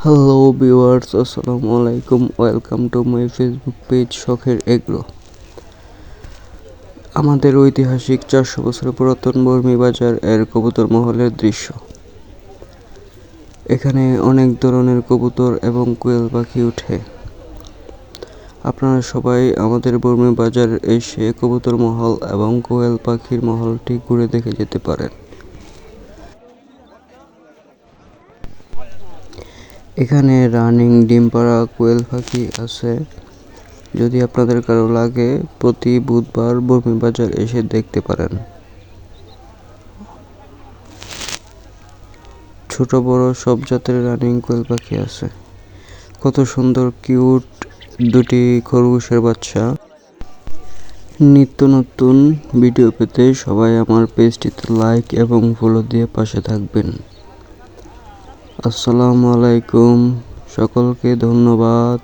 Hello viewers, আসসালামু আলাইকুম। Welcome to my Facebook page শখের এগ্রো। আমাদের ঐতিহাসিক 400 বছর পুরাতন বর্মি বাজার এর কবুতর মহলের দৃশ্য। এখানে অনেক ধরনের কবুতর এবং কোয়েল পাখি ওঠে। আপনারা সবাই আমাদের বর্মি বাজার এসে কবুতর মহল এবং কোয়েল পাখির মহলটি ঘুরে দেখে যেতে পারেন। এখানে রানিং ডিম পাড়া কোয়েল পাখি আছে। যদি আপনাদের কারো লাগে, প্রতি বুধবার বর্মি বাজার এসে দেখতে পারেন। ছোট বড় সব জাতের রানিং কোয়েল পাখি আছে। কত সুন্দর কিউট দুটি খরগোশের বাচ্চা। নিত্য নতুন ভিডিও পেতে সবাই আমার পেজটিতে লাইক এবং ফলো দিয়ে পাশে থাকবেন। আসসালামু আলাইকুম, সকলকে ধন্যবাদ।